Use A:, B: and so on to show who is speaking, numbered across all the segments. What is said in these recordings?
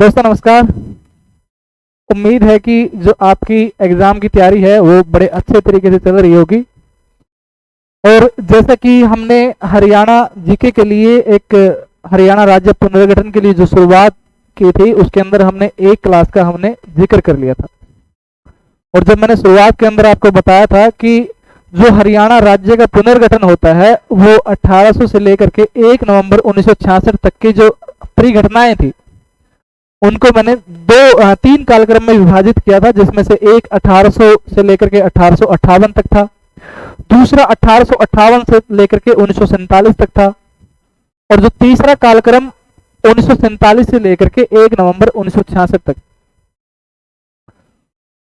A: दोस्तों नमस्कार। उम्मीद है कि जो आपकी एग्जाम की तैयारी है वो बड़े अच्छे तरीके से चल रही होगी। और जैसा कि हमने हरियाणा जीके के लिए एक हरियाणा राज्य पुनर्गठन के लिए जो शुरुआत की थी, उसके अंदर हमने एक क्लास का हमने जिक्र कर लिया था। और जब मैंने शुरुआत के अंदर आपको बताया था कि जो हरियाणा राज्य का पुनर्गठन होता है वो 1800 से लेकर के 1 नवंबर 1966 तक की जो परिघटनाएं थी उनको मैंने तीन कालक्रम में विभाजित किया था, जिसमें से एक 1800 से लेकर के 1858 तक था, दूसरा 1858 से लेकर के 1947 तक था, और जो तीसरा कालक्रम 1947 से लेकर के 1 नवंबर 1966 तक।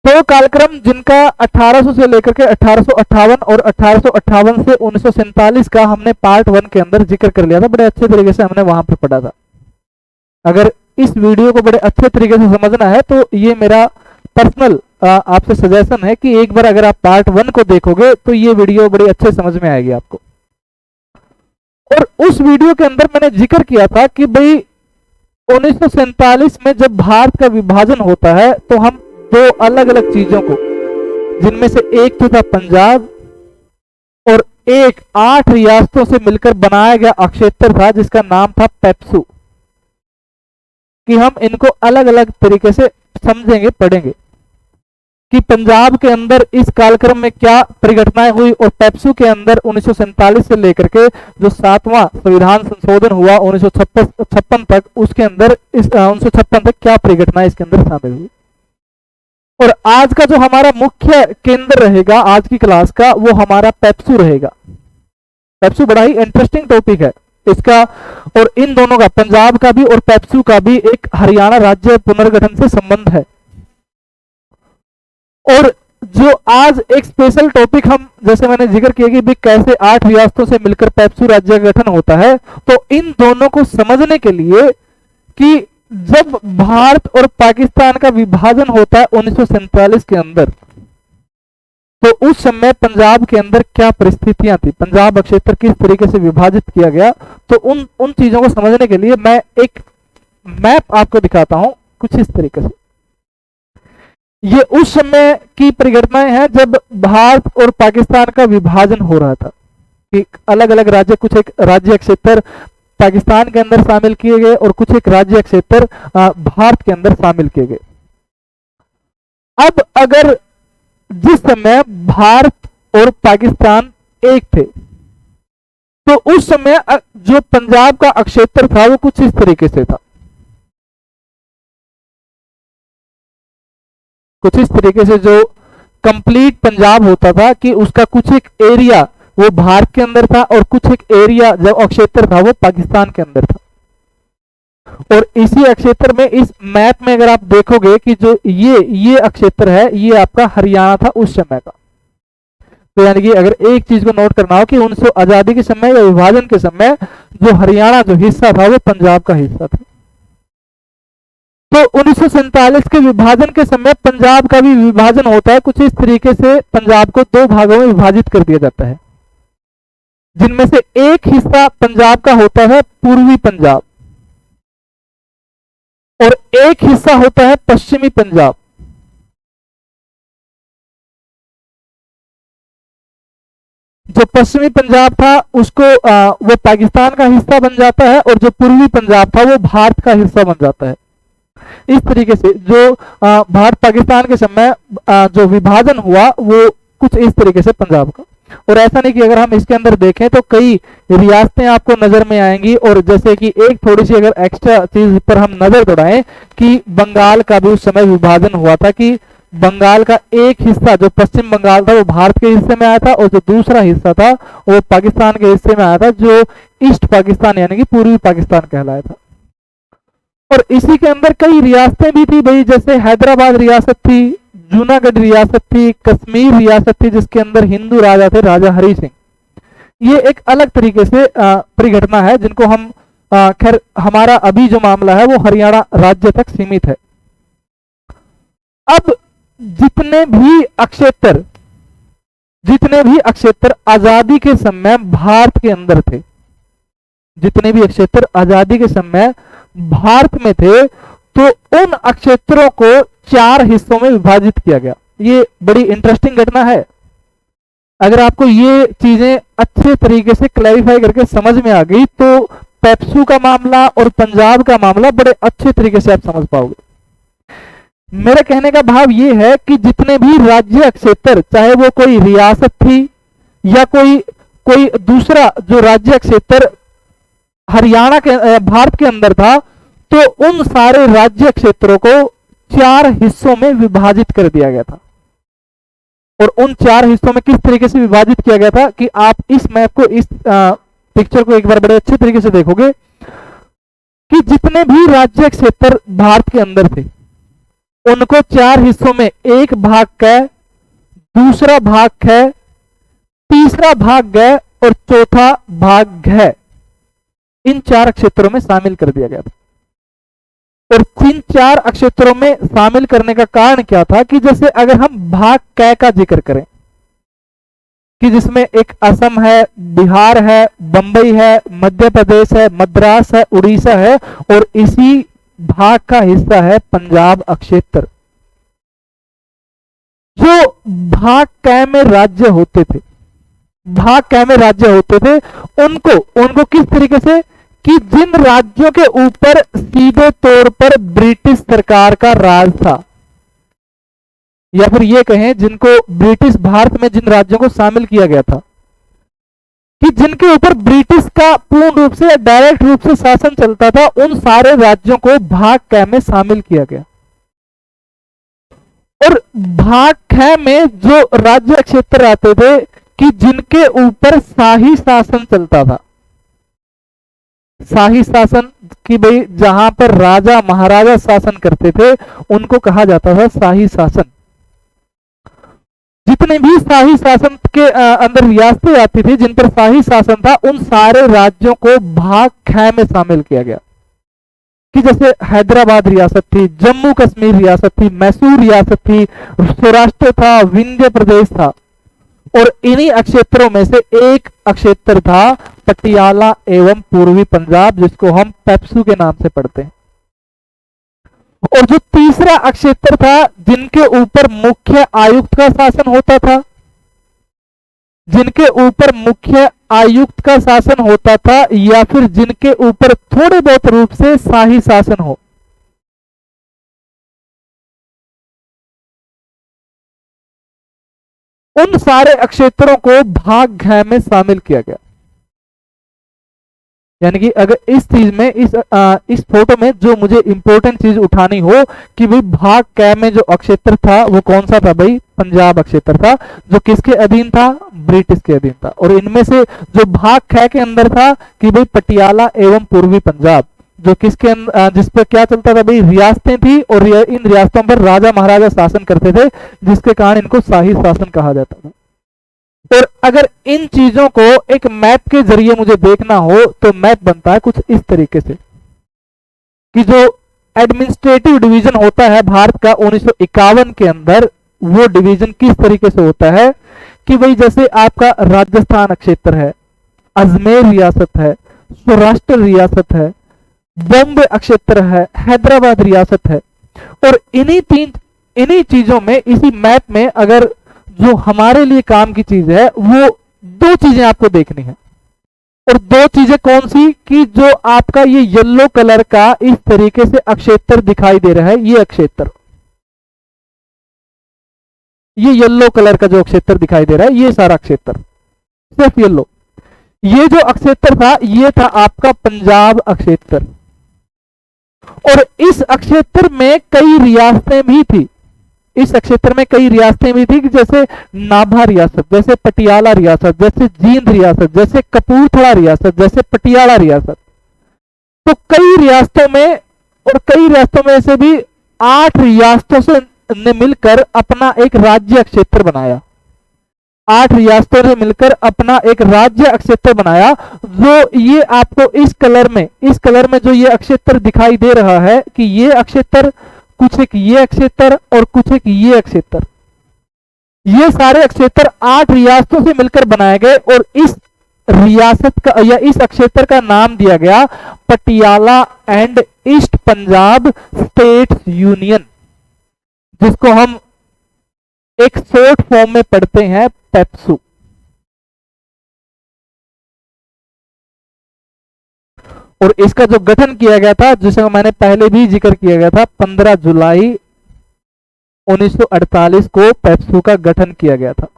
A: दो कालक्रम जिनका 1800 से लेकर के 1858 और 1858 से 1947 का हमने पार्ट 1 के अंदर जिक्र कर लिया था। बड़े अच्छे तरीके से हमने वहां पर पढ़ा था। अगर इस वीडियो को बड़े अच्छे तरीके से समझना है तो ये मेरा पर्सनल आपसे सजेशन है कि एक बार अगर आप पार्ट 1 को देखोगे तो ये वीडियो बड़ी अच्छे समझ में आएगी आपको। और उस वीडियो के अंदर मैंने जिक्र किया था कि भाई 1947 में जब भारत का विभाजन होता है तो हम दो अलग अलग चीजों को, जिनमें से एक तो था पंजाब और एक 8 रियासतों से मिलकर बनाया गया अक्षेत्र था जिसका नाम था पेप्सू, कि हम इनको अलग अलग तरीके से समझेंगे, पढ़ेंगे कि पंजाब के अंदर इस कालक्रम में क्या परिघटनाएं हुई और पेप्सू के अंदर 1947 से लेकर के जो 7वां संविधान संशोधन हुआ 1956 तक, उसके अंदर इस 1956 तक क्या परिघटनाएं इसके अंदर शामिल हुई। और आज का जो हमारा मुख्य केंद्र रहेगा आज की क्लास का, वो हमारा पेप्सू रहेगा। पेप्सू बड़ा ही इंटरेस्टिंग टॉपिक है इसका, और इन दोनों का, पंजाब का भी और पेप्सू का भी, एक हरियाणा राज्य पुनर्गठन से संबंध है। और जो आज एक स्पेशल टॉपिक हम, जैसे मैंने जिक्र किया कि भी कैसे 8 रियासतों से मिलकर पेप्सू राज्य का गठन होता है, तो इन दोनों को समझने के लिए कि जब भारत और पाकिस्तान का विभाजन होता है 1947 के अंदर, तो उस समय पंजाब के अंदर क्या परिस्थितियां थी, पंजाब अक्षेत्र किस तरीके से विभाजित किया गया, तो उन चीजों को समझने के लिए मैं एक मैप आपको दिखाता हूं कुछ इस तरीके से। ये उस समय की परिघटनाएं हैं जब भारत और पाकिस्तान का विभाजन हो रहा था, कि अलग अलग राज्य, कुछ एक राज्य क्षेत्र पाकिस्तान के अंदर शामिल किए गए और कुछ एक राज्य क्षेत्र भारत के अंदर शामिल किए गए। अब अगर जिस समय भारत और पाकिस्तान एक थे, तो उस समय जो पंजाब का अक्षेत्र था वो कुछ इस तरीके से था, कुछ इस तरीके से जो कंप्लीट पंजाब होता था कि उसका कुछ एक एरिया वो भारत के अंदर था और कुछ एक एरिया जो अक्षेत्र था वो पाकिस्तान के अंदर था। और इसी अक्षेत्र में, इस मैप में अगर आप देखोगे कि जो ये अक्षेत्र है, ये आपका हरियाणा था उस समय का। तो यानी कि अगर एक चीज को नोट करना हो कि 1900 आजादी के समय या विभाजन के समय जो हरियाणा जो हिस्सा था वो पंजाब का हिस्सा था। तो 1947 के विभाजन के समय पंजाब का भी विभाजन होता है। कुछ इस तरीके से पंजाब को 2 भागों में विभाजित कर दिया जाता है, जिनमें से एक हिस्सा पंजाब का होता है पूर्वी पंजाब और एक हिस्सा होता है पश्चिमी पंजाब। जो पश्चिमी पंजाब था उसको वो पाकिस्तान का हिस्सा बन जाता है और जो पूर्वी पंजाब था वो भारत का हिस्सा बन जाता है। इस तरीके से जो भारत पाकिस्तान के समय जो विभाजन हुआ वो कुछ इस तरीके से पंजाब का। और ऐसा नहीं कि अगर हम इसके अंदर देखें तो कई रियासतें आपको नजर में आएंगी, और जैसे कि एक थोड़ी सी अगर एक्स्ट्रा चीज पर हम नजर दौड़ाएं कि बंगाल का भी उस समय विभाजन हुआ था, कि बंगाल का एक हिस्सा जो पश्चिम बंगाल था वो भारत के हिस्से में आया था और जो दूसरा हिस्सा था वो पाकिस्तान के हिस्से में आया था, जो ईस्ट पाकिस्तान यानी कि पूर्वी पाकिस्तान कहलाया था। और इसी के अंदर कई रियासतें भी थी भाई, जैसे हैदराबाद रियासत थी, जूनागढ़ रियासत थी, कश्मीर रियासत थी जिसके अंदर हिंदू राजा थे, राजा हरि सिंह। ये एक अलग तरीके से परिघटना है जिनको हम खैर हमारा अभी जो मामला है वो हरियाणा राज्य तक सीमित है। अब जितने भी अक्षेत्र जितने भी अक्षेत्र आजादी के समय भारत के अंदर थे, जितने भी अक्षेत्र आजादी के समय भारत में थे, तो उन अक्षेत्रों को 4 हिस्सों में विभाजित किया गया। ये बड़ी इंटरेस्टिंग घटना है। अगर आपको ये चीजें अच्छे तरीके से क्लैरिफाई करके समझ में आ गई तो पेप्सू का मामला और पंजाब का मामला बड़े अच्छे तरीके से आप समझ पाओगे। मेरे कहने का भाव ये है कि जितने भी राज्य क्षेत्र, चाहे वो कोई रियासत थी या कोई दूसरा जो राज्य क्षेत्र हरियाणा के भारत के अंदर था, तो उन सारे राज्य क्षेत्रों को 4 हिस्सों में विभाजित कर दिया गया था। और उन 4 हिस्सों में किस तरीके से विभाजित किया गया था कि आप इस मैप को, इस पिक्चर को एक बार बड़े अच्छे तरीके से देखोगे कि जितने भी राज्य क्षेत्र भारत के अंदर थे उनको 4 हिस्सों में, एक भाग क, दूसरा भाग ख, तीसरा भाग ग और चौथा भाग घ, इन 4 क्षेत्रों में शामिल कर दिया गया था। और इन 4 क्षेत्रों में शामिल करने का कारण क्या था कि जैसे अगर हम भाग क का जिक्र करें कि जिसमें एक असम है, बिहार है, बंबई है, मध्य प्रदेश है, मद्रास है, उड़ीसा है, और इसी भाग का हिस्सा है पंजाब क्षेत्र। जो भाग क में राज्य होते थे, भाग क में राज्य होते थे, उनको किस तरीके से कि जिन राज्यों के ऊपर सीधे तौर पर ब्रिटिश सरकार का राज था, या फिर ये कहें जिनको ब्रिटिश भारत में जिन राज्यों को शामिल किया गया था कि जिनके ऊपर ब्रिटिश का पूर्ण रूप से या डायरेक्ट रूप से शासन चलता था, उन सारे राज्यों को भाग क में शामिल किया गया। और भाग ख में जो राज्य क्षेत्र आते थे कि जिनके ऊपर शाही शासन चलता था, शाही शासन कि भाई जहां पर राजा महाराजा शासन करते थे उनको कहा जाता था शाही शासन। जितने भी शाही शासन के अंदर रियासतें आती थी जिन पर शाही शासन था, उन सारे राज्यों को भाग ख में शामिल किया गया। कि जैसे हैदराबाद रियासत थी, जम्मू कश्मीर रियासत थी, मैसूर रियासत थी, सौराष्ट्र था, विंध्य प्रदेश था, और इन्हीं क्षेत्रों में से एक क्षेत्र था पटियाला एवं पूर्वी पंजाब, जिसको हम पेप्सू के नाम से पढ़ते हैं। और जो तीसरा क्षेत्र था जिनके ऊपर मुख्य आयुक्त का शासन होता था, जिनके ऊपर मुख्य आयुक्त का शासन होता था, या फिर जिनके ऊपर थोड़े बहुत रूप से शाही शासन हो, उन सारे क्षेत्रों को भाग घ में शामिल किया गया। यानी कि अगर इस चीज में इस फोटो में जो मुझे इंपॉर्टेंट चीज उठानी हो कि भाई भाग क में जो क्षेत्र था वो कौन सा था, भाई पंजाब क्षेत्र था, जो किसके अधीन था, ब्रिटिश के अधीन था। और इनमें से जो भाग ख के अंदर था कि भाई पटियाला एवं पूर्वी पंजाब, जो किसके जिस पर क्या चलता था, भाई रियासतें थी, और इन रियासतों पर राजा महाराजा शासन करते थे, जिसके कारण इनको शाही शासन कहा जाता था। और अगर इन चीजों को एक मैप के जरिए मुझे देखना हो तो मैप बनता है कुछ इस तरीके से कि जो एडमिनिस्ट्रेटिव डिवीजन होता है भारत का 1951 के अंदर, वो डिवीजन किस तरीके से होता है कि भाई जैसे आपका राजस्थान क्षेत्र है, अजमेर रियासत है, सौराष्ट्र रियासत है, बॉम्बे क्षेत्र है, हैदराबाद रियासत है। और इन्हीं चीजों में, इसी मैप में अगर जो हमारे लिए काम की चीज है वो 2 चीजें आपको देखनी है। और 2 चीजें कौन सी कि जो आपका ये येलो कलर का इस तरीके से क्षेत्र दिखाई दे रहा है, ये क्षेत्र, ये येलो कलर का जो क्षेत्र दिखाई दे रहा है, ये सारा क्षेत्र सिर्फ येलो, ये जो क्षेत्र था ये था आपका पंजाब क्षेत्र। और इस क्षेत्र में कई रियासतें भी थी, इस क्षेत्र में कई रियासतें भी थी कि जैसे नाभा रियासत, जैसे पटियाला रियासत, जैसे जींद रियासत, जैसे कपूरथला रियासत, जैसे पटियाला रियासत। तो कई रियासतों में, और कई रियासतों में से भी 8 रियासतों से ने मिलकर अपना एक राज्य क्षेत्र बनाया, 8 रियासतों ने मिलकर अपना एक राज्य क्षेत्र बनाया। जो ये आपको इस कलर में जो ये क्षेत्र दिखाई दे रहा है कि ये क्षेत्र, कुछ एक ये क्षेत्र और कुछ एक ये क्षेत्र, ये सारे अक्षेत्र 8 रियासतों से मिलकर बनाए गए और इस रियासत का या इस अक्षेत्र का नाम दिया गया Patiala and east Punjab states union, जिसको हम एक शॉर्ट फॉर्म में पढ़ते हैं पेप्सू। और इसका जो गठन किया गया था, जिसे मैंने पहले भी जिक्र किया गया था, 15 जुलाई 1948 को पेप्सू का गठन किया गया था।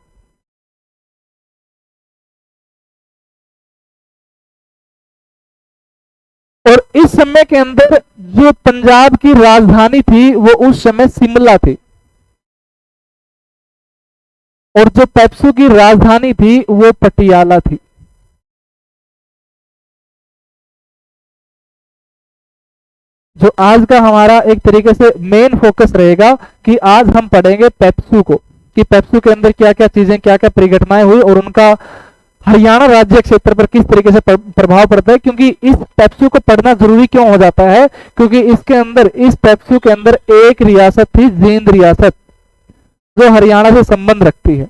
A: और इस समय के अंदर जो पंजाब की राजधानी थी वो उस समय शिमला थी, और जो पेप्सू की राजधानी थी वो पटियाला थी। जो आज का हमारा एक तरीके से मेन फोकस रहेगा कि आज हम पढ़ेंगे पेप्सू को, कि पेप्सू के अंदर क्या क्या चीजें, क्या क्या परिघटनाएं हुई और उनका हरियाणा राज्य क्षेत्र पर किस तरीके से प्रभाव पड़ता है। क्योंकि इस पेप्सू को पढ़ना जरूरी क्यों हो जाता है, क्योंकि इसके अंदर, इस पेप्सू के अंदर एक रियासत थी, जींद रियासत, जो हरियाणा से संबंध रखती है।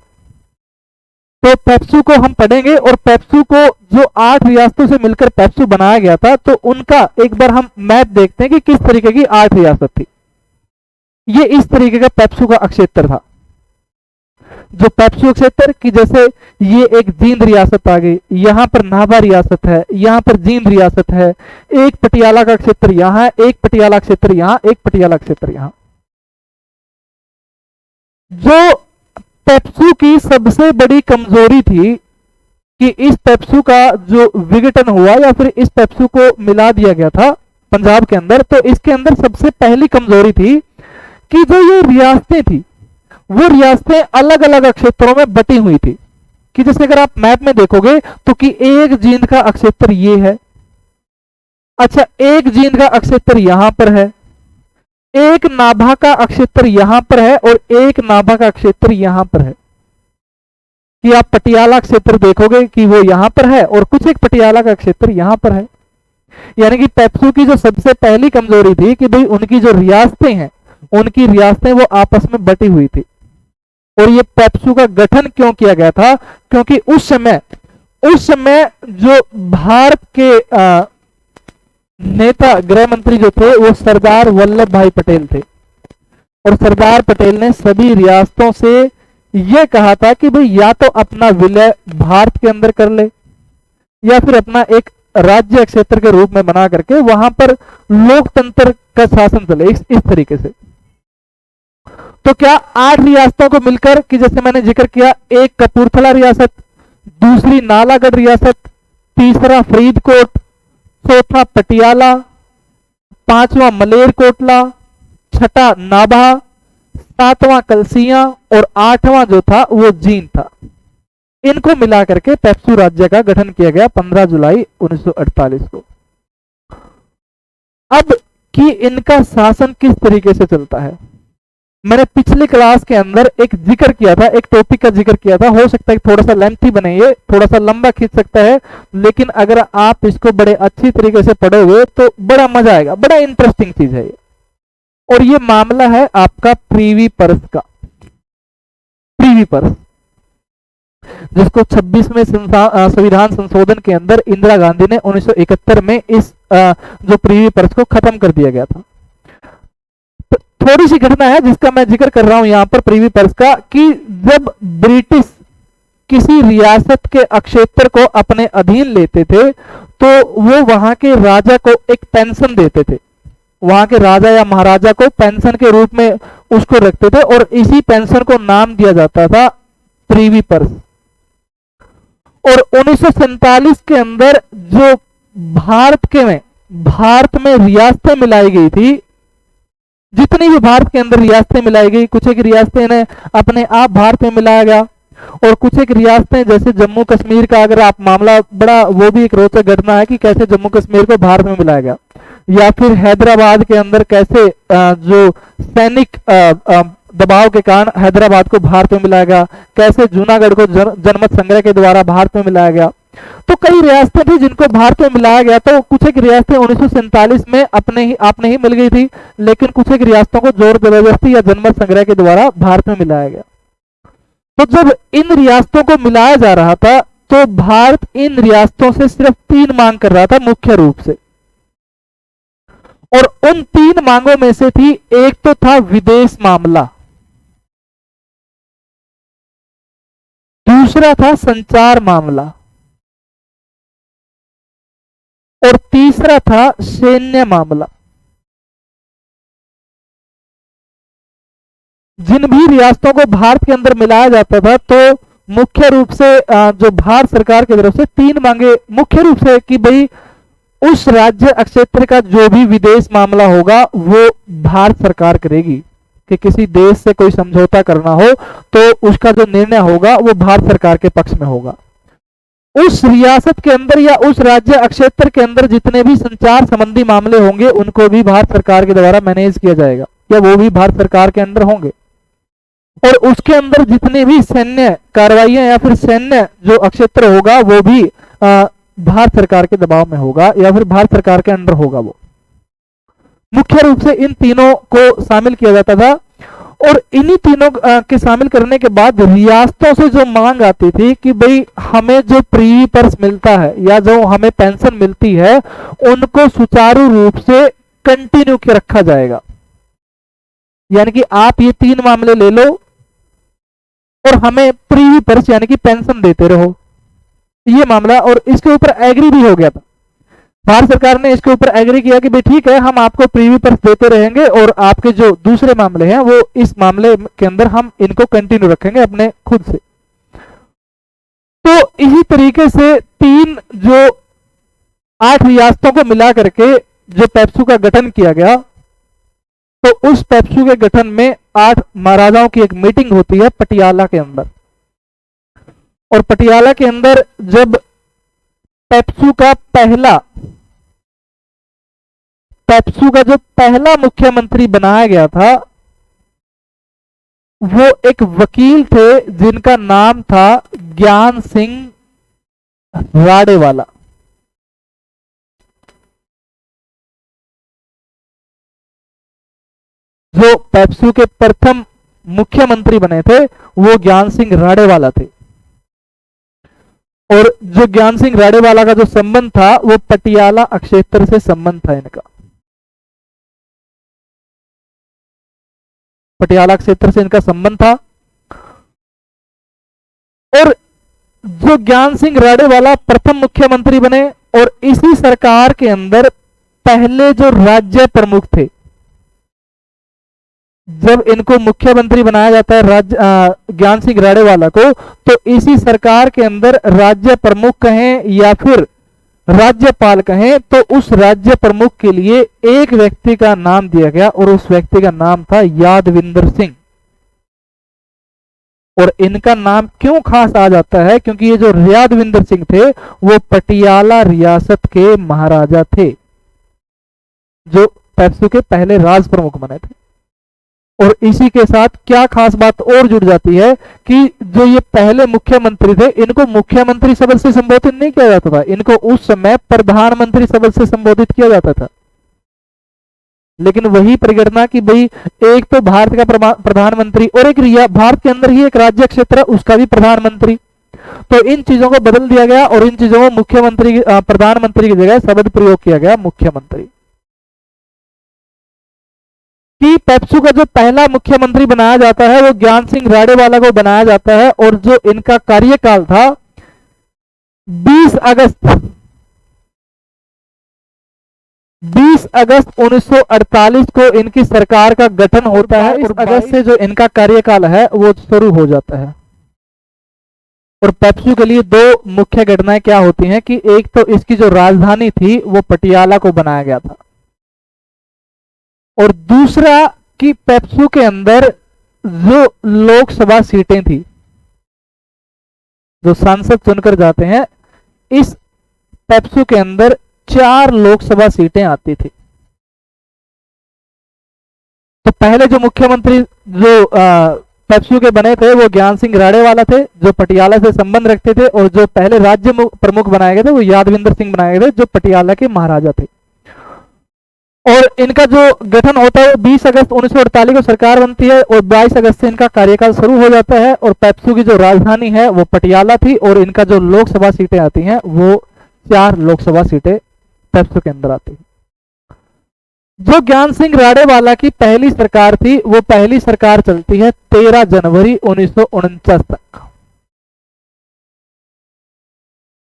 A: तो पेप्सू को हम पढ़ेंगे, और पेप्सू को जो 8 रियासतों से मिलकर पेप्सू बनाया गया था, तो उनका एक बार हम मैप देखते हैं कि किस तरीके की 8 रियासत थी। ये इस तरीके का पेप्सू का क्षेत्र था, जो पेप्सू क्षेत्र की, जैसे ये एक जींद रियासत आ गई, यहां पर नाभा रियासत है, यहां पर जींद रियासत है, एक पटियाला का क्षेत्र यहां है, एक पटियाला क्षेत्र यहां, एक पटियाला क्षेत्र यहां। जो पेप्सू की सबसे बड़ी कमजोरी थी कि इस पेप्सू का जो विघटन हुआ या फिर इस पेप्सू को मिला दिया गया था पंजाब के अंदर, तो इसके अंदर सबसे पहली कमजोरी थी कि जो ये रियासतें थी वो रियासतें अलग अलग क्षेत्रों में बटी हुई थी। कि जैसे अगर आप मैप में देखोगे तो कि एक जींद का क्षेत्र ये है, अच्छा एक जींद का क्षेत्र यहां पर है, एक नाभा का क्षेत्र यहां पर है और एक नाभा का क्षेत्र यहां पर है। कि आप पटियाला क्षेत्र देखोगे कि वो यहां पर है और कुछ एक पटियाला का क्षेत्र यहां पर है। यानी कि पेप्सू की जो सबसे पहली कमजोरी थी कि भाई उनकी जो रियासतें हैं, उनकी रियासतें वो आपस में बटी हुई थी। और ये पेप्सू का गठन क्यों किया गया था, क्योंकि उस समय जो भारत के नेता, गृह मंत्री जो थे वो सरदार वल्लभ भाई पटेल थे, और सरदार पटेल ने सभी रियासतों से यह कहा था कि भाई या तो अपना विलय भारत के अंदर कर ले, या फिर अपना एक राज्य क्षेत्र के रूप में बना करके वहां पर लोकतंत्र का शासन चले, इस तरीके से। तो क्या 8 रियासतों को मिलकर, कि जैसे मैंने जिक्र किया, एक कपूरथला रियासत, दूसरी नालागढ़ रियासत, तीसरा फरीदकोट, चौथा पटियाला, पांचवा मलेरकोटला, छठा नाभा, सातवां कलसिया और 8वां जो था वो जींद था। इनको मिलाकर के पेप्सू राज्य का गठन किया गया 15 जुलाई 1948 को। अब कि इनका शासन किस तरीके से चलता है, मैंने पिछली क्लास के अंदर एक जिक्र किया था, एक टॉपिक का जिक्र किया था। हो सकता है थोड़ा सा लेंथी बने, ये थोड़ा सा लंबा खींच सकता है, लेकिन अगर आप इसको बड़े अच्छी तरीके से पढ़ोगे तो बड़ा मजा आएगा, बड़ा इंटरेस्टिंग चीज है ये। और ये मामला है आपका प्रीवी पर्स का। प्रीवी पर्स, जिसको 26वें संविधान संशोधन के अंदर इंदिरा गांधी ने 1971 में इस जो प्रीवी पर्स को खत्म कर दिया गया था। थोड़ी सी घटना है जिसका मैं जिक्र कर रहा हूं यहां पर प्रीवी पर्स का, कि जब ब्रिटिश किसी रियासत के क्षेत्र को अपने अधीन लेते थे तो वो वहां के राजा को एक पेंशन देते थे, वहां के राजा या महाराजा को पेंशन के रूप में उसको रखते थे, और इसी पेंशन को नाम दिया जाता था प्रीवी पर्स। और 1947 के अंदर जो भारत में रियासतें मिलाई गई थी, जितनी भी भारत के अंदर रियासतें मिलाई गई, कुछ एक रियासतें ने अपने आप भारत में मिलाया गया, और कुछ एक रियासतें जैसे जम्मू कश्मीर का अगर आप मामला, बड़ा वो भी एक रोचक घटना है कि कैसे जम्मू कश्मीर को भारत में मिलाया गया, या फिर हैदराबाद के अंदर कैसे जो सैनिक दबाव के कारण हैदराबाद को भारत में मिलाया गया, कैसे जूनागढ़ को जनमत संग्रह के द्वारा भारत में मिलाया गया। तो कई रियासतें थी जिनको भारत में मिलाया गया, तो कुछ एक रियासतें 1947 में आपने ही मिल गई थी, लेकिन कुछ एक रियासतों को जोर जबरदस्ती या जनमत संग्रह के द्वारा भारत में मिलाया गया। तो जब इन रियासतों को मिलाया जा रहा था तो भारत इन रियासतों से सिर्फ 3 मांग कर रहा था मुख्य रूप से, और उन 3 मांगों में से थी, एक तो था विदेश मामला, दूसरा था संचार मामला, और तीसरा था सैन्य मामला। जिन भी रियासतों को भारत के अंदर मिलाया जाता था तो मुख्य रूप से जो भारत सरकार की तरफ से 3 मांगे मुख्य रूप से कि भाई उस राज्य क्षेत्र का जो भी विदेश मामला होगा वो भारत सरकार करेगी, कि किसी देश से कोई समझौता करना हो तो उसका जो निर्णय होगा वो भारत सरकार के पक्ष में होगा। उस रियासत के अंदर या उस राज्य क्षेत्र के अंदर जितने भी संचार संबंधी मामले होंगे उनको भी भारत सरकार के द्वारा मैनेज किया जाएगा, या वो भी भारत सरकार के अंदर होंगे। और उसके अंदर जितने भी सैन्य कार्रवाइयां या फिर सैन्य जो क्षेत्र होगा वो भी भारत सरकार के दबाव में होगा या फिर भारत सरकार के अंडर होगा। वो मुख्य रूप से इन तीनों को शामिल किया जाता था, और इन्हीं तीनों के शामिल करने के बाद रियासतों से जो मांग आती थी कि भाई हमें जो प्रीवी पर्स मिलता है या जो हमें पेंशन मिलती है उनको सुचारू रूप से कंटिन्यू के रखा जाएगा, यानी कि आप ये 3 मामले ले लो और हमें प्रीवी पर्स यानी कि पेंशन देते रहो, ये मामला। और इसके ऊपर एग्री भी हो गया था, भारत सरकार ने इसके ऊपर एग्री किया कि भाई ठीक है हम आपको प्रीवी पर्स देते रहेंगे और आपके जो दूसरे मामले हैं वो इस मामले के अंदर हम इनको कंटिन्यू रखेंगे अपने खुद से। तो इसी तरीके से 3 जो 8 रियासतों को मिला करके जो पेप्सू का गठन किया गया, तो उस पेप्सू के गठन में 8 महाराजाओं की एक मीटिंग होती है पटियाला के अंदर, और पटियाला के अंदर जब पेप्सू का जो पहला मुख्यमंत्री बनाया गया था वो एक वकील थे जिनका नाम था ज्ञान सिंह राडेवाला। जो पेप्सू के प्रथम मुख्यमंत्री बने थे वो ज्ञान सिंह राडेवाला थे, और जो ज्ञान सिंह राडेवाला का जो संबंध था वो पटियाला क्षेत्र से संबंध था इनका, पटियाला क्षेत्र से इनका संबंध था। और जो ज्ञान सिंह राडेवाला प्रथम मुख्यमंत्री बने, और इसी सरकार के अंदर पहले जो राज्य प्रमुख थे, जब इनको मुख्यमंत्री बनाया जाता है ज्ञान सिंह राडेवाला को, तो इसी सरकार के अंदर राज्य प्रमुख कहें या फिर राज्यपाल कहें, तो उस राज्य प्रमुख के लिए एक व्यक्ति का नाम दिया गया और उस व्यक्ति का नाम था यादविंदर सिंह। और इनका नाम क्यों खास आ जाता है, क्योंकि ये जो यादविंदर सिंह थे वो पटियाला रियासत के महाराजा थे, जो पेप्सू के पहले राज प्रमुख बने थे। और इसी के साथ क्या खास बात और जुड़ जाती है कि जो ये पहले मुख्यमंत्री थे इनको मुख्यमंत्री शब्द से संबोधित नहीं किया जाता था, इनको उस समय प्रधानमंत्री शब्द से संबोधित किया जाता था। लेकिन वही परिगणना कि भाई एक तो भारत का प्रधानमंत्री और एक भारत के अंदर ही एक राज्य क्षेत्र है उसका भी प्रधानमंत्री, तो इन चीजों को बदल दिया गया और इन चीजों को मुख्यमंत्री प्रधानमंत्री की जगह शब्द प्रयोग किया गया मुख्यमंत्री। कि पेप्सू का जो पहला मुख्यमंत्री बनाया जाता है वो ज्ञान सिंह राडेवाला को बनाया जाता है, और जो इनका कार्यकाल था 20 अगस्त 1948 को इनकी सरकार का गठन होता है। इस अगस्त से जो इनका कार्यकाल है वो शुरू हो जाता है। और पेप्सू के लिए 2 मुख्य घटनाएं क्या होती हैं कि एक तो इसकी जो राजधानी थी वो पटियाला को बनाया गया था, और दूसरा कि पेप्सू के अंदर जो लोकसभा सीटें थी, जो सांसद चुनकर जाते हैं, इस पेप्सू के अंदर 4 लोकसभा सीटें आती थी। तो पहले जो मुख्यमंत्री जो पेप्सू के बने थे वो ज्ञान सिंह राडेवाला थे जो पटियाला से संबंध रखते थे, और जो पहले राज्य प्रमुख बनाए गए थे वो यादविंदर सिंह बनाए गए थे जो पटियाला के महाराजा थे। और इनका जो गठन होता है 20 अगस्त 1948 को सरकार बनती है और 22 अगस्त से इनका कार्यकाल शुरू हो जाता है। और पेप्सू की जो राजधानी है वो पटियाला थी और इनका जो लोकसभा सीटें आती हैं वो 4 लोकसभा सीटें पेप्सू के अंदर आती हैं। जो ज्ञान सिंह राडेवाला की पहली सरकार थी वो पहली सरकार चलती है 13 जनवरी 1949 तक।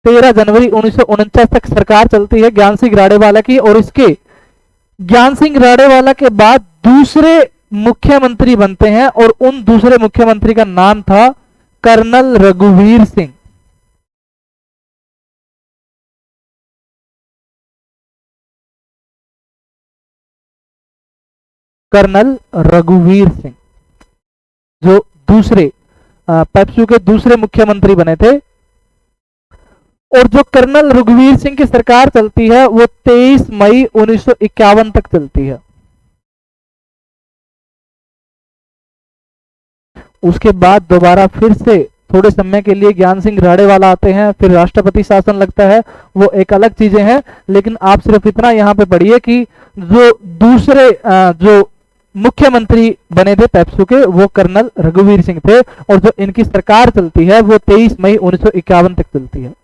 A: 13 जनवरी 1949 तक सरकार चलती है ज्ञान सिंह राडेवाला की। और इसके ज्ञान सिंह राडेवाला के बाद दूसरे मुख्यमंत्री बनते हैं और उन दूसरे मुख्यमंत्री का नाम था कर्नल रघुवीर सिंह। कर्नल रघुवीर सिंह जो दूसरे पेप्सू के दूसरे मुख्यमंत्री बने थे। और जो कर्नल रघुवीर सिंह की सरकार चलती है वो 23 मई 1951 तक चलती है। उसके बाद दोबारा फिर से थोड़े समय के लिए ज्ञान सिंह राडेवाला आते हैं, फिर राष्ट्रपति शासन लगता है, वो एक अलग चीजें हैं। लेकिन आप सिर्फ इतना यहां पे पढ़िए कि जो दूसरे जो मुख्यमंत्री बने थे पेप्सू के वो कर्नल रघुवीर सिंह थे और जो इनकी सरकार चलती है वो 23 मई 1951 तक चलती है।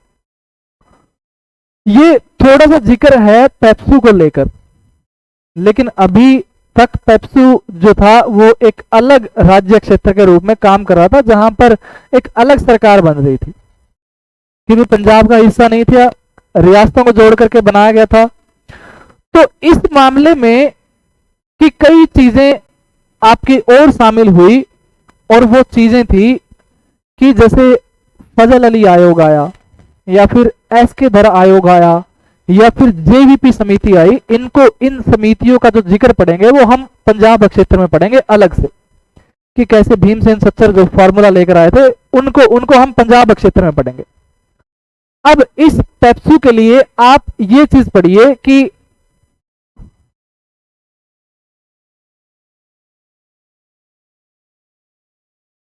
A: ये थोड़ा सा जिक्र है पेप्सू को लेकर, लेकिन अभी तक पेप्सू जो था वो एक अलग राज्य क्षेत्र के रूप में काम कर रहा था जहां पर एक अलग सरकार बन रही थी, क्योंकि पंजाब का हिस्सा नहीं था, रियासतों को जोड़ करके बनाया गया था। तो इस मामले में कि कई चीजें आपकी और शामिल हुई और वो चीजें थी कि जैसे फजल अली आयोग आया या फिर एसके धर आयोग आया या फिर जेवीपी समिति आई। इनको इन समितियों का जो जिक्र पढ़ेंगे वो हम पंजाब क्षेत्र में पढ़ेंगे अलग से कि कैसे भीमसेन सच्चर जो फॉर्मूला लेकर आए थे उनको हम पंजाब क्षेत्र में पढ़ेंगे। अब इस पेप्सू के लिए आप ये चीज पढ़िए कि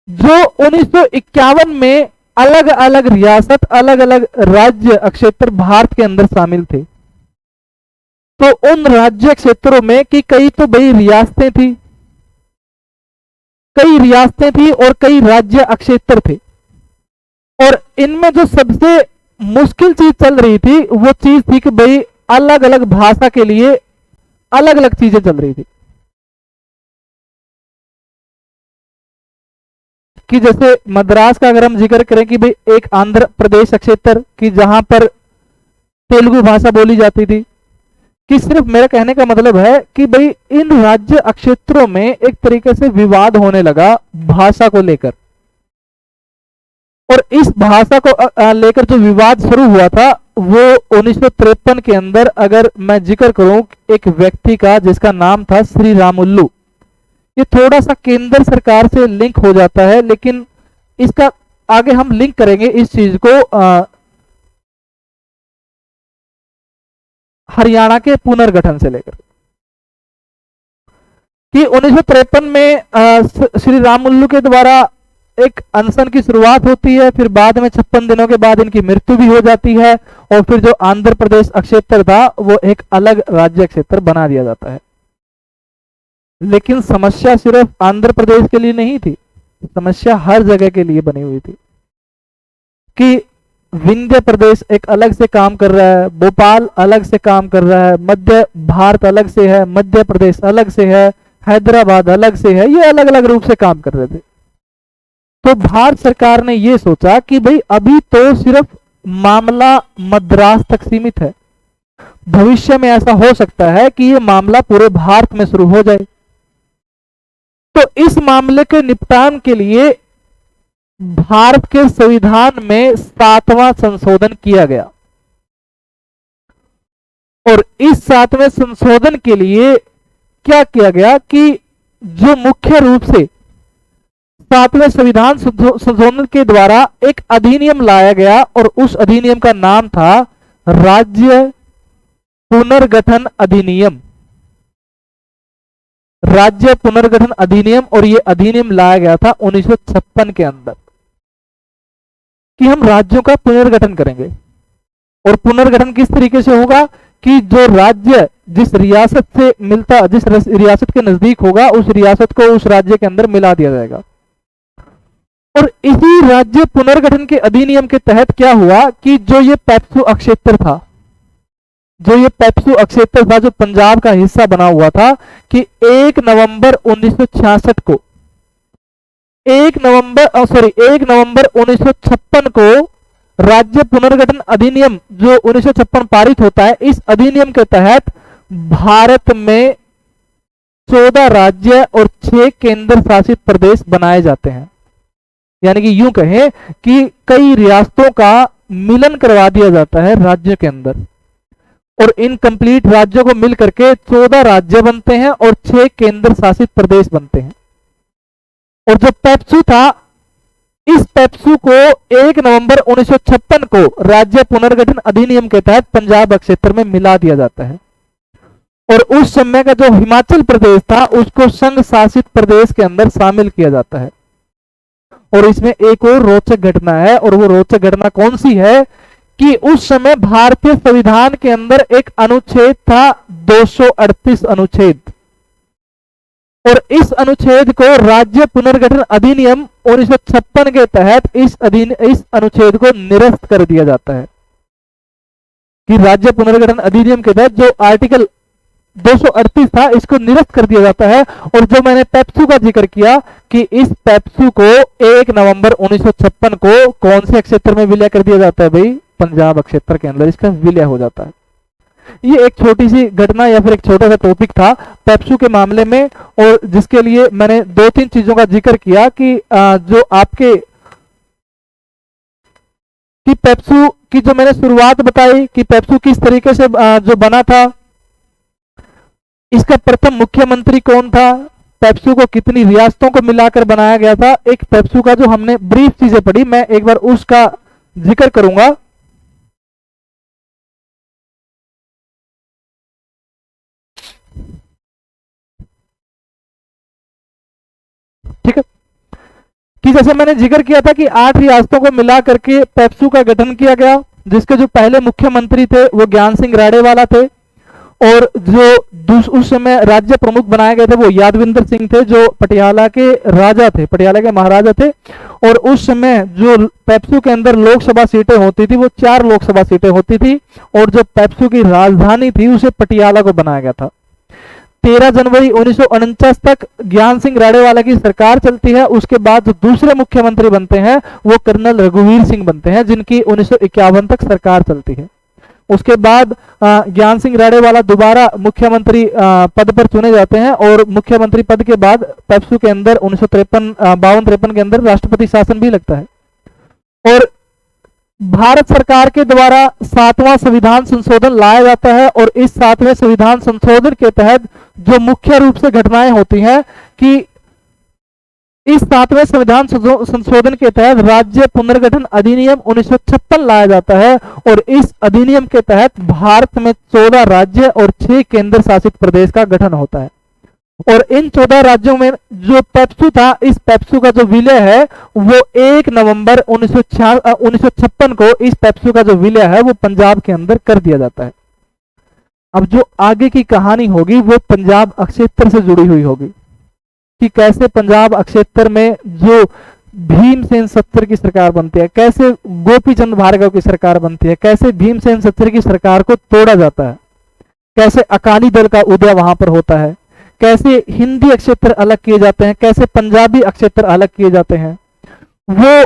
A: जो 1951 में अलग अलग रियासत अलग अलग राज्य क्षेत्र भारत के अंदर शामिल थे, तो उन राज्य क्षेत्रों में कि कई तो बड़ी रियासतें थी, कई रियासतें थी और कई राज्य क्षेत्र थे। और इनमें जो सबसे मुश्किल चीज चल रही थी वो चीज थी कि भाई अलग अलग भाषा के लिए अलग अलग चीजें चल रही थी। कि जैसे मद्रास का अगर हम जिक्र करें कि भाई एक आंध्र प्रदेश क्षेत्र की जहां पर तेलुगु भाषा बोली जाती थी, कि सिर्फ मेरा कहने का मतलब है कि भाई इन राज्य क्षेत्रों में एक तरीके से विवाद होने लगा भाषा को लेकर। और इस भाषा को लेकर जो विवाद शुरू हुआ था वो 1953 के अंदर, अगर मैं जिक्र करूं एक व्यक्ति का जिसका नाम था श्री रामुल्लू। ये थोड़ा सा केंद्र सरकार से लिंक हो जाता है, लेकिन इसका आगे हम लिंक करेंगे इस चीज को हरियाणा के पुनर्गठन से लेकर कि 1953 में श्री रामुल्लू के द्वारा एक अनशन की शुरुआत होती है, फिर बाद में 56 दिनों के बाद इनकी मृत्यु भी हो जाती है और फिर जो आंध्र प्रदेश क्षेत्र था वो एक अलग राज्य क्षेत्र बना दिया जाता है। लेकिन समस्या सिर्फ आंध्र प्रदेश के लिए नहीं थी, समस्या हर जगह के लिए बनी हुई थी कि विंध्य प्रदेश एक अलग से काम कर रहा है, भोपाल अलग से काम कर रहा है, मध्य भारत अलग से है, मध्य प्रदेश अलग से है, हैदराबाद अलग से है, ये अलग अलग रूप से काम कर रहे थे। तो भारत सरकार ने ये सोचा कि भाई अभी तो सिर्फ मामला मद्रास तक सीमित है, भविष्य में ऐसा हो सकता है कि ये मामला पूरे भारत में शुरू हो जाए। तो इस मामले के निपटान के लिए भारत के संविधान में 7वां संशोधन किया गया और इस 7वें संशोधन के लिए क्या किया गया कि जो मुख्य रूप से 7वें संविधान संशोधन के द्वारा एक अधिनियम लाया गया और उस अधिनियम का नाम था राज्य पुनर्गठन अधिनियम, राज्य पुनर्गठन अधिनियम। और यह अधिनियम लाया गया था 1956 के अंदर कि हम राज्यों का पुनर्गठन करेंगे। और पुनर्गठन किस तरीके से होगा कि जो राज्य जिस रियासत से मिलता, जिस रियासत के नजदीक होगा उस रियासत को उस राज्य के अंदर मिला दिया जाएगा। और इसी राज्य पुनर्गठन के अधिनियम के तहत क्या हुआ कि जो ये पेप्सू अक्षेत्र था, जो ये पेप्सू अक्षेत्र था जो पंजाब का हिस्सा बना हुआ था, कि 1 नवंबर 1966 को 1 नवंबर 1956 को राज्य पुनर्गठन अधिनियम जो 1956 पारित होता है, इस अधिनियम के तहत भारत में 14 राज्य और 6 केंद्र शासित प्रदेश बनाए जाते हैं। यानी कि यूं कहें कि कई रियासतों का मिलन करवा दिया जाता है राज्य के अंदर, और इन कंप्लीट राज्यों को मिलकर के 14 राज्य बनते हैं और 6 केंद्र शासित प्रदेश बनते हैं। और जो पेप्सू था, इस पेप्सू को 1 नवंबर 1956 को राज्य पुनर्गठन अधिनियम के तहत पंजाब क्षेत्र में मिला दिया जाता है। और उस समय का जो हिमाचल प्रदेश था उसको संघ शासित प्रदेश के अंदर शामिल किया जाता है। और इसमें एक और रोचक घटना है, और वो रोचक घटना कौन सी है कि उस समय भारतीय संविधान के अंदर एक अनुच्छेद था 238 अनुच्छेद, और इस अनुच्छेद को राज्य पुनर्गठन अधिनियम 1956 के तहत इस अनुच्छेद को निरस्त कर दिया जाता है। कि राज्य पुनर्गठन अधिनियम के तहत जो आर्टिकल 238 था इसको निरस्त कर दिया जाता है। और जो मैंने पेप्सू का जिक्र किया कि इस पेप्सू को 1 नवंबर 1956 को कौन से क्षेत्र में विलय कर दिया जाता है भाई, पंजाब क्षेत्र के अंदर इसका विलय हो जाता है। ये एक छोटी सी घटना या फिर एक छोटा सा टॉपिक था पेप्सू के मामले में, और जिसके लिए मैंने 2-3 चीजों का जिक्र किया कि जो आपके कि पेप्सू की जो मैंने शुरुआत बताई कि पेप्सू किस तरीके से जो बना था, इसका प्रथम मुख्यमंत्री कौन था, पेप्सू को कितनी रियासतों को मिलाकर बनाया गया था, एक पेप्सू का जो हमने ब्रीफ चीजें पढ़ी, मैं एक बार उसका जिक्र करूंगा। ठीक है, कि जैसे मैंने जिक्र किया था कि 8 रियासतों को मिला करके पेप्सू का गठन किया गया, जिसके जो पहले मुख्यमंत्री थे वो ज्ञान सिंह राडेवाला थे, और जो उस समय राज्य प्रमुख बनाए गए थे वो यादविंदर सिंह थे, जो पटियाला के राजा थे, पटियाला के महाराजा थे। और उस समय जो पेप्सू के अंदर लोकसभा सीटें होती थी वो 4 लोकसभा सीटें होती थी, और जो पेप्सू की राजधानी थी उसे पटियाला को बनाया गया था। 13 जनवरी 1949 तक ज्ञान सिंह राडेवाला की सरकार चलती है। उसके बाद जो दूसरे मुख्यमंत्री बनते हैं वो कर्नल रघुवीर सिंह बनते हैं, जिनकी 1951 तक सरकार चलती है। उसके बाद ज्ञान सिंह राडेवाला दोबारा मुख्यमंत्री पद पर चुने जाते हैं, और मुख्यमंत्री पद के बाद पेप्सू के अंदर 1952-53 के अंदर राष्ट्रपति शासन भी लगता है। और भारत सरकार के द्वारा 7वां संविधान संशोधन लाया जाता है, और इस 7वें संविधान संशोधन के तहत जो मुख्य रूप से घटनाएं होती हैं कि इस 7वें संविधान संशोधन के तहत राज्य पुनर्गठन अधिनियम 1956 लाया जाता है, और इस अधिनियम के तहत भारत में 14 राज्य और 6 केंद्र शासित प्रदेश का गठन होता है। और इन 14 राज्यों में जो पेप्सू था, इस पेप्सू का जो विलय है वो 1 नवंबर 1956 को इस पेप्सू का जो विलय है वो पंजाब के अंदर कर दिया जाता है। अब जो आगे की कहानी होगी वो पंजाब क्षेत्र से जुड़ी हुई होगी, कि कैसे पंजाब क्षेत्र में जो भीमसेन सत्तर की सरकार बनती है, कैसे गोपीचंद भार्गव की सरकार बनती है, कैसे भीमसेन सत्तर की सरकार को तोड़ा जाता है, कैसे अकाली दल का उदय वहां पर होता है, कैसे हिंदी क्षेत्र अलग किए जाते हैं, कैसे पंजाबी क्षेत्र अलग किए जाते हैं। वो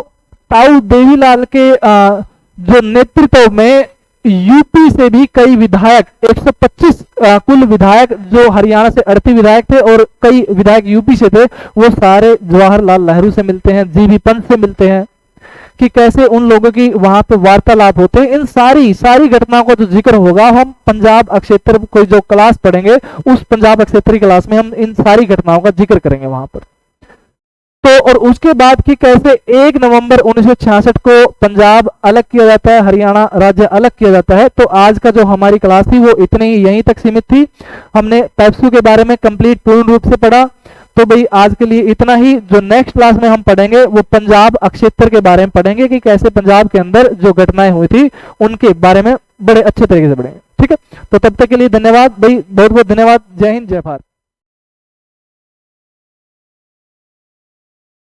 A: ताऊ देवीलाल के जो नेतृत्व में यूपी से भी कई विधायक 125 कुल विधायक जो हरियाणा से 38 विधायक थे और कई विधायक यूपी से थे, वो सारे जवाहरलाल नेहरू से मिलते हैं, जीबी पंत से मिलते हैं, कि कैसे उन लोगों की वहां पे वार्तालाप होते हैं। इन सारी घटनाओं का जो जिक्र होगा हम पंजाब क्षेत्र कोई जो क्लास पढ़ेंगे उस पंजाब क्षेत्र की क्लास में हम इन सारी घटनाओं का जिक्र करेंगे वहां पर। तो और उसके बाद कि कैसे 1 नवंबर 1966 को पंजाब अलग किया जाता है, हरियाणा राज्य अलग किया जाता है। तो आज का जो हमारी क्लास थी वो इतनी ही यहीं तक सीमित थी। हमने पेप्सू के बारे में कंप्लीट पूर्ण रूप से पढ़ा। तो भाई आज के लिए इतना ही। जो नेक्स्ट क्लास में हम पढ़ेंगे वो पंजाब क्षेत्र के बारे में पढ़ेंगे, कि कैसे पंजाब के अंदर जो घटनाएं हुई थी उनके बारे में बड़े अच्छे तरीके से पढ़ेंगे। ठीक है, तो तब तक के लिए धन्यवाद भाई, बहुत बहुत धन्यवाद। जय हिंद, जय भारत।